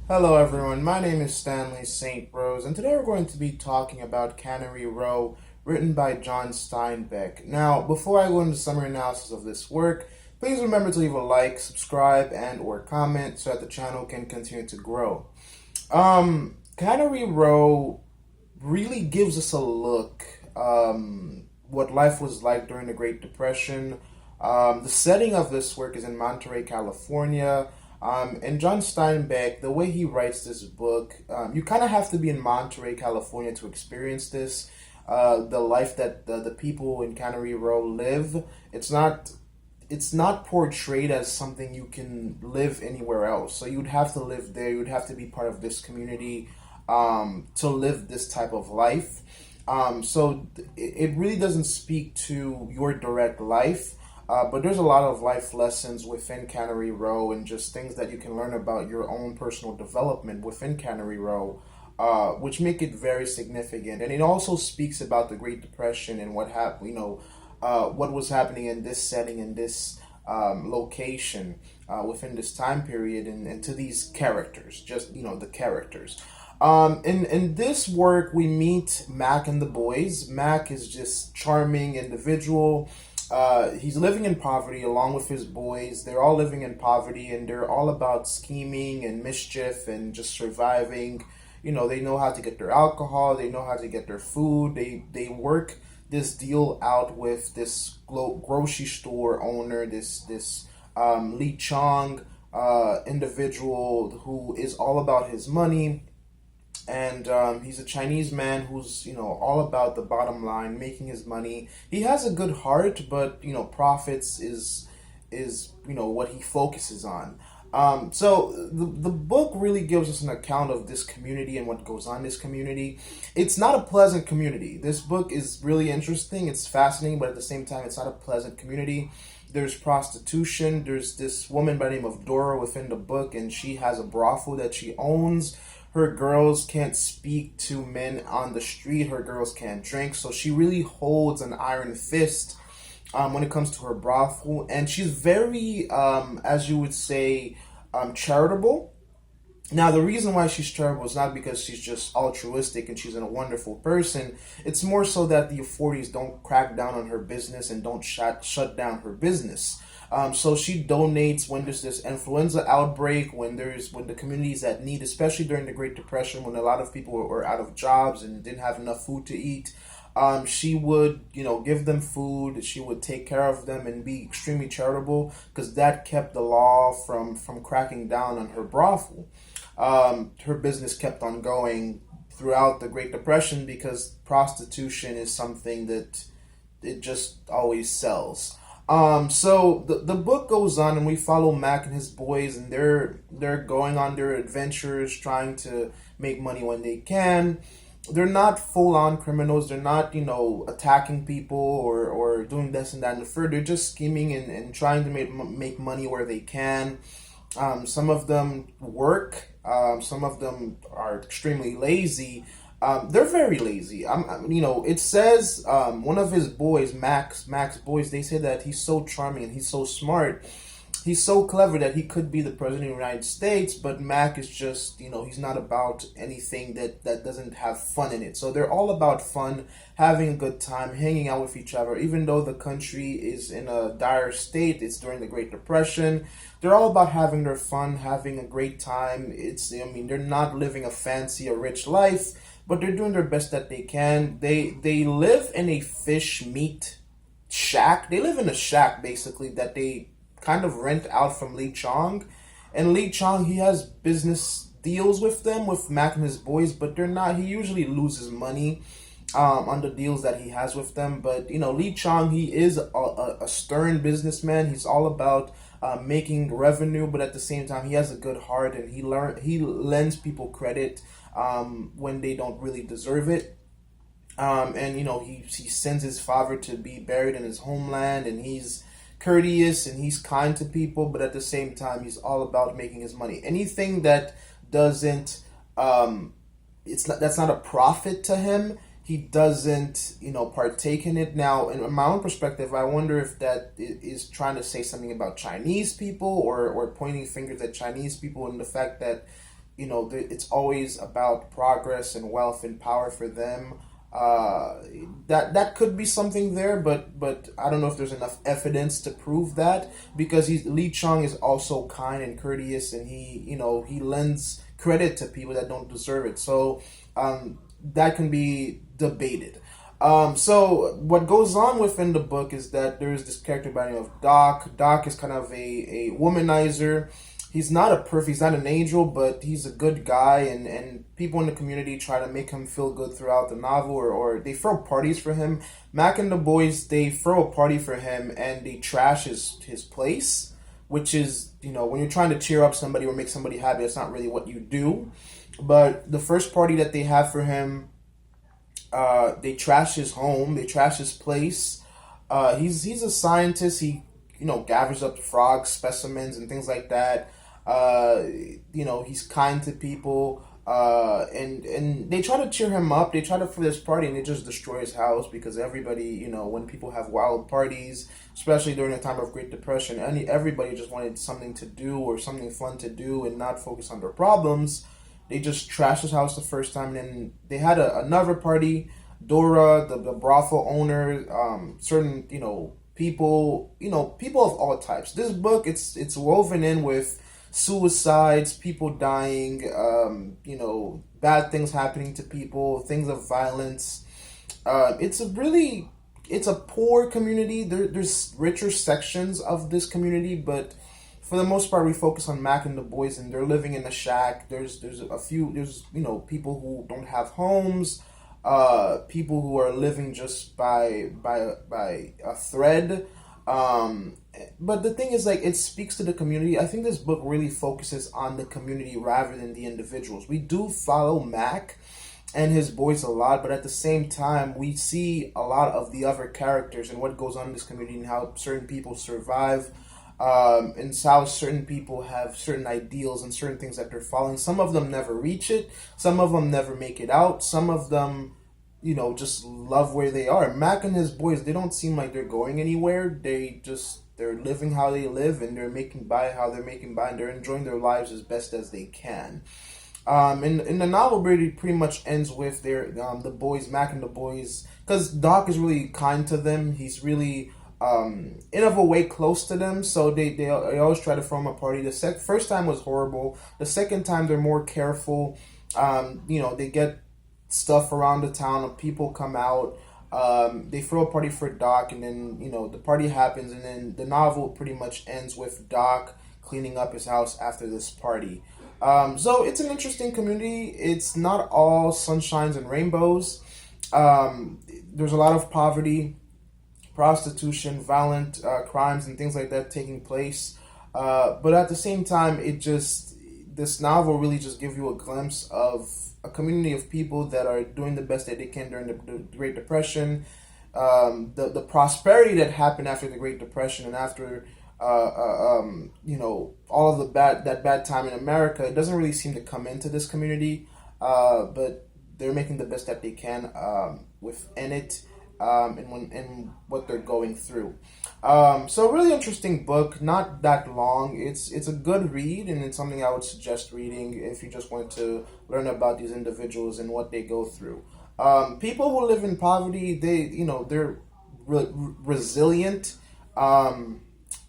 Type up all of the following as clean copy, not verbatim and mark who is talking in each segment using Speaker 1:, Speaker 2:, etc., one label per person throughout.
Speaker 1: Hello everyone, my name is Stanley St. Rose, and today we're going to be talking about Cannery Row, written by John Steinbeck. Now, before I go into the summary analysis of this work, please remember to leave a like, subscribe, and or comment so that the channel can continue to grow. Cannery Row really gives us a look what life was like during the Great Depression. The setting of this work is in Monterey, California. And John Steinbeck, the way he writes this book, you kind of have to be in Monterey, California to experience this. The life that the people in Cannery Row live, it's not portrayed as something you can live anywhere else. So you'd have to live there. You'd have to be part of this community to live this type of life. It really doesn't speak to your direct life. But there's a lot of life lessons within Cannery Row and just things that you can learn about your own personal development within Cannery Row, which make it very significant. And it also speaks about the Great Depression and what was happening in this setting, in this location, within this time period, and to these characters, just, the characters. In this work, we meet Mac and the boys. Mac is just charming individual. He's living in poverty along with his boys. They're all living in poverty and they're all about scheming and mischief and just surviving. They know how to get their alcohol, they know how to get their food. They work this deal out with this grocery store owner, this Lee Chong individual who is all about his money. And he's a Chinese man who's all about the bottom line, making his money. He has a good heart, but profits is what he focuses on. So the book really gives us an account of this community and what goes on in this community. It's not a pleasant community. This book is really interesting. It's fascinating, but at the same time, it's not a pleasant community. There's prostitution. There's this woman by the name of Dora within the book, and she has a brothel that she owns. Her girls can't speak to men on the street. Her girls can't drink. So she really holds an iron fist when it comes to her brothel. And she's very, as you would say, charitable. Now, the reason why she's charitable is not because she's just altruistic and she's a wonderful person. It's more so that the authorities don't crack down on her business and don't shut down her business. So she donates when there's this influenza outbreak, when the community's at need, especially during the Great Depression, when a lot of people were out of jobs and didn't have enough food to eat. She would, give them food. She would take care of them and be extremely charitable because that kept the law from cracking down on her brothel. Her business kept on going throughout the Great Depression because prostitution is something that it just always sells. So the book goes on and we follow Mac and his boys and they're going on their adventures, trying to make money when they can. They're not full on criminals. They're not, attacking people or doing this and that and the third. They're just scheming and trying to make money where they can. Some of them work. Some of them are extremely lazy. They're very lazy. It says one of his boys, Mac's boys, they say that he's so charming and he's so smart. He's so clever that he could be the president of the United States, but Mac is just, he's not about anything that doesn't have fun in it. So they're all about fun, having a good time, hanging out with each other. Even though the country is in a dire state, it's during the Great Depression, they're all about having their fun, having a great time. They're not living a fancy or rich life, but they're doing their best that they can. They live in a fish meat shack. They live in a shack, basically, that they kind of rent out from Lee Chong. And Lee Chong, he has business deals with them, with Mac and his boys, but he usually loses money on the deals that he has with them. But, Lee Chong, he is a stern businessman. He's all about making revenue, but at the same time, he has a good heart and he lends people credit when they don't really deserve it. He sends his father to be buried in his homeland, and he's courteous and he's kind to people, but at the same time he's all about making his money. Anything that doesn't that's not a profit to him, he doesn't partake in it. Now, in my own perspective, I wonder if that is trying to say something about Chinese people or pointing fingers at Chinese people, and the fact that it's always about progress and wealth and power for them. That could be something there, but I don't know if there's enough evidence to prove that, because Lee Chung is also kind and courteous, and he lends credit to people that don't deserve it. So that can be debated. So what goes on within the book is that there is this character by the name of Doc. Doc is kind of a womanizer. He's not an angel, but he's a good guy, and people in the community try to make him feel good throughout the novel, or they throw parties for him. Mac and the boys, they throw a party for him, and they trash his place, which is, when you're trying to cheer up somebody or make somebody happy, that's not really what you do. But the first party that they have for him, they trash his home, they trash his place. He's a scientist. He gathers up frog specimens and things like that. He's kind to people. And they try to cheer him up. They try to for this party, and they just destroy his house, because everybody, when people have wild parties, especially during the time of Great Depression, everybody just wanted something to do or something fun to do and not focus on their problems. They just trashed his house the first time, and then they had another party. Dora, the brothel owner, certain people, people of all types. This book, it's woven in with suicides, people dying, bad things happening to people, things of violence. It's a poor community. There's richer sections of this community, but for the most part, we focus on Mac and the boys, and they're living in a shack. There's people who don't have homes, people who are living just by a thread. But the thing is, like, it speaks to the community. I think this book really focuses on the community rather than the individuals. We do follow Mac and his boys a lot, but at the same time, we see a lot of the other characters and what goes on in this community, and how certain people survive, and how certain people have certain ideals and certain things that they're following. Some of them never reach it. Some of them never make it out. Some of them, just love where they are. Mac and his boys, they don't seem like they're going anywhere. They're living how they live, and they're making by how they're making by, and they're enjoying their lives as best as they can. In the novel, pretty much ends with the boys, Mac and the boys, because Doc is really kind to them. He's really in of a way close to them, so they always try to throw him a party. The first time was horrible. The second time, they're more careful. They get stuff around the town. People come out. They throw a party for Doc, and then the party happens, and then the novel pretty much ends with Doc cleaning up his house after this party. So it's an interesting community. It's not all sunshines and rainbows. There's a lot of poverty, prostitution, violent crimes, and things like that taking place. But at the same time, this novel really just gives you a glimpse of a community of people that are doing the best that they can during the Great Depression, the prosperity that happened after the Great Depression, and after all of that bad time in America. It doesn't really seem to come into this community, but they're making the best that they can within it, and what they're going through. So a really interesting book, not that long. It's a good read, and it's something I would suggest reading if you just want to learn about these individuals and what they go through. People who live in poverty, they're resilient.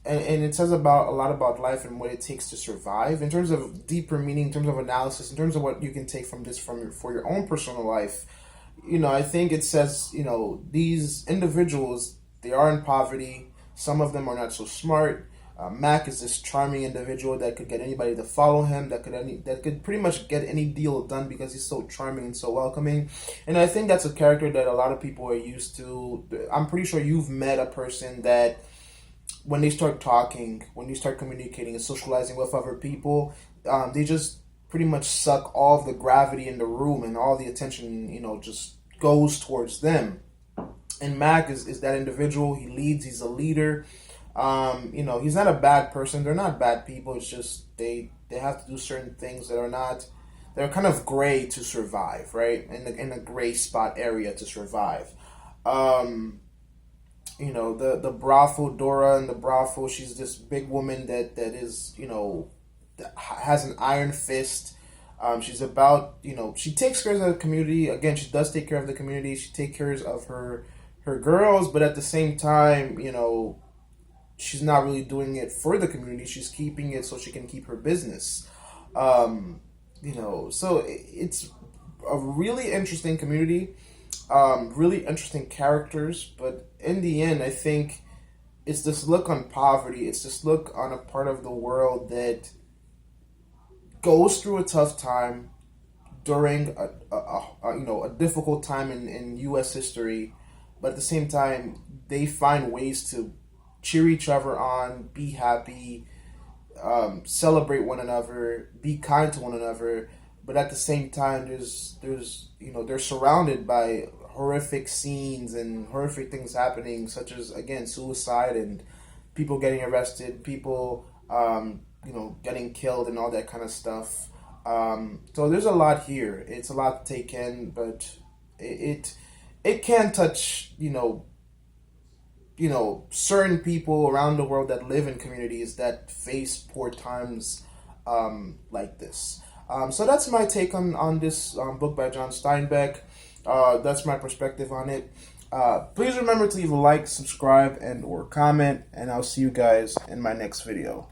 Speaker 1: And it says a lot about life and what it takes to survive in terms of deeper meaning, in terms of analysis, in terms of what you can take from this for your own personal life. I think it says, these individuals, they are in poverty. Some of them are not so smart. Mac is this charming individual that could get anybody to follow him, that could pretty much get any deal done because he's so charming and so welcoming. And I think that's a character that a lot of people are used to. I'm pretty sure you've met a person that, when they start talking, when you start communicating and socializing with other people, they just pretty much suck all of the gravity in the room, and all the attention, just goes towards them. And Mac is that individual. He leads. He's a leader. He's not a bad person. They're not bad people. It's just they have to do certain things they're kind of gray to survive, right? In a gray spot area to survive. The brothel, Dora and the brothel, she's this big woman that is, that has an iron fist. She's about, she takes care of the community. Again, she does take care of the community. She takes care of her girls, but at the same time, she's not really doing it for the community. She's keeping it so she can keep her business. So it's a really interesting community, really interesting characters. But in the end, I think it's this look on poverty. It's this look on a part of the world that goes through a tough time during a difficult time in U.S. history, but at the same time they find ways to cheer each other on, be happy, celebrate one another, be kind to one another. But at the same time, they're surrounded by horrific scenes and horrific things happening, such as, again, suicide and people getting arrested, people getting killed and all that kind of stuff. So there's a lot here. It's a lot to take in, but it can touch certain people around the world that live in communities that face poor times like this. So that's my take on this book by John Steinbeck. That's my perspective on it. Please remember to leave a like, subscribe, and or comment, and I'll see you guys in my next video.